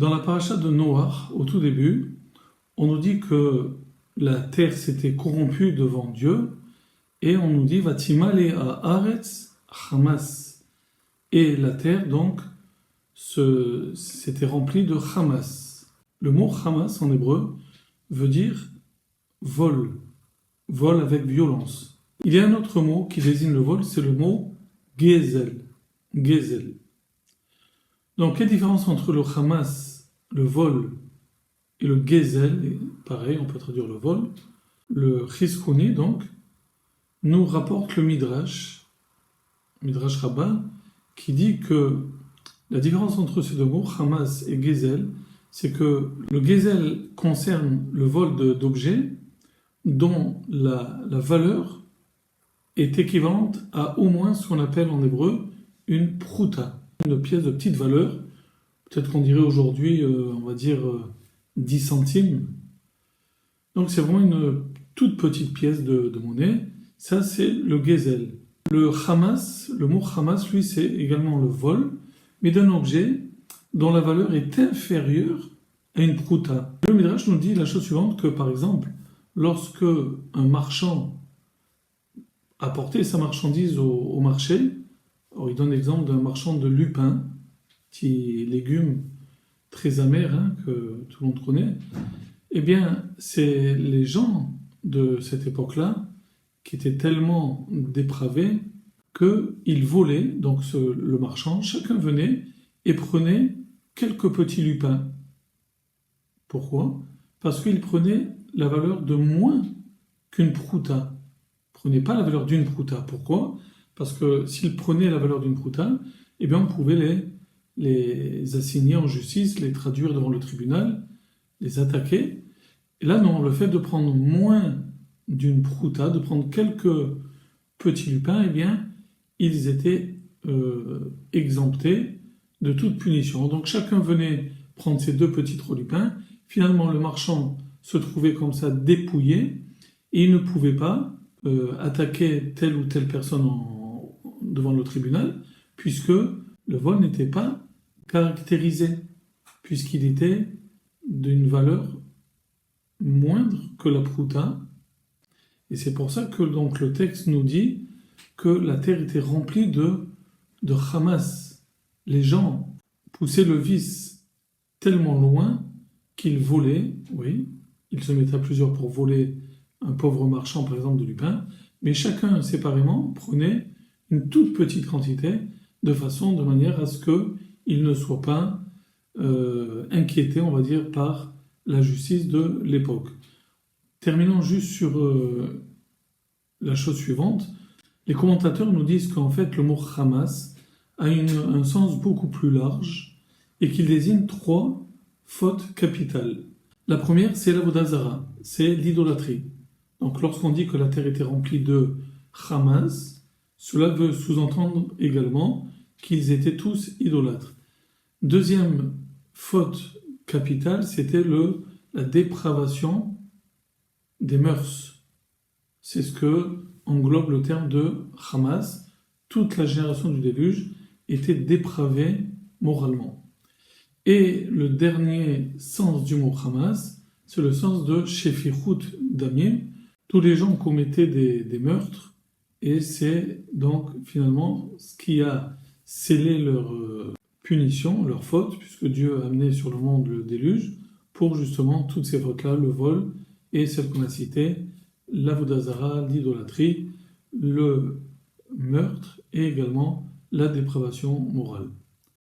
Dans la paracha de Noach, au tout début, on nous dit que la terre s'était corrompue devant Dieu, et on nous dit Vatimale à Aretz Hamas. Et la terre, donc, s'était remplie de Hamas. Le mot Hamas en hébreu veut dire vol, vol avec violence. Il y a un autre mot qui désigne le vol, c'est le mot Gezel. Gezel. Donc, quelle différence entre le Hamas, le vol, et le Gezel, pareil, on peut traduire le vol. Le Chizkuni, donc, nous rapporte le Midrash Rabbah, qui dit que la différence entre ces deux mots, Hamas et Gezel, c'est que le Gezel concerne le vol d'objets dont la valeur est équivalente à au moins ce qu'on appelle en hébreu une prouta, une pièce de petite valeur. Peut-être qu'on dirait aujourd'hui, on va dire 10 centimes. Donc c'est vraiment une toute petite pièce de monnaie. Ça, c'est le Gezel. Le Hamas, le mot Hamas, lui, c'est également le vol, mais d'un objet dont la valeur est inférieure à une prouta. Le Midrash nous dit la chose suivante, que par exemple, lorsque un marchand apportait sa marchandise au marché, alors il donne l'exemple d'un marchand de lupins, petit légume très amer que tout le monde connaît, eh bien, c'est les gens de cette époque-là qui étaient tellement dépravés qu'ils volaient, donc le marchand, chacun venait et prenait quelques petits lupins. Pourquoi ? Parce qu'il prenait la valeur de moins qu'une prouta. Il ne prenait pas la valeur d'une prouta. Pourquoi ? Parce que s'il prenait la valeur d'une prouta, eh bien on pouvait les assigner en justice, les traduire devant le tribunal, les attaquer. Et là, non, le fait de prendre moins d'une prouta, de prendre quelques petits lupins, eh bien, ils étaient exemptés de toute punition. Donc chacun venait prendre ses deux petits lupins. Finalement, le marchand se trouvait comme ça dépouillé et il ne pouvait pas attaquer telle ou telle personne devant le tribunal, puisque le vol n'était pas caractérisé, puisqu'il était d'une valeur moindre que la prouta. Et c'est pour ça que donc, le texte nous dit que la terre était remplie de Hamas. Les gens poussaient le vice tellement loin qu'ils volaient, oui, ils se mettaient à plusieurs pour voler un pauvre marchand, par exemple, de lupins, mais chacun séparément prenait une toute petite quantité de manière à ce qu'il ne soit pas inquiété, on va dire, par la justice de l'époque. Terminons juste sur la chose suivante. Les commentateurs nous disent qu'en fait, le mot Hamas a un sens beaucoup plus large et qu'il désigne 3 fautes capitales. La première, c'est l'avodat zara, c'est l'idolâtrie. Donc lorsqu'on dit que la terre était remplie de Hamas, cela veut sous-entendre également qu'ils étaient tous idolâtres. Deuxième faute capitale, c'était la dépravation des mœurs. C'est ce que englobe le terme de Hamas. Toute la génération du déluge était dépravée moralement. Et le dernier sens du mot Hamas, c'est le sens de Shefichut Damim. Tous les gens commettaient des meurtres, et c'est donc finalement ce qui a scellé leur punition, leur faute, puisque Dieu a amené sur le monde le déluge, pour justement toutes ces fautes-là, le vol et celles qu'on a citées, l'avodat zara, l'idolâtrie, le meurtre et également la dépravation morale.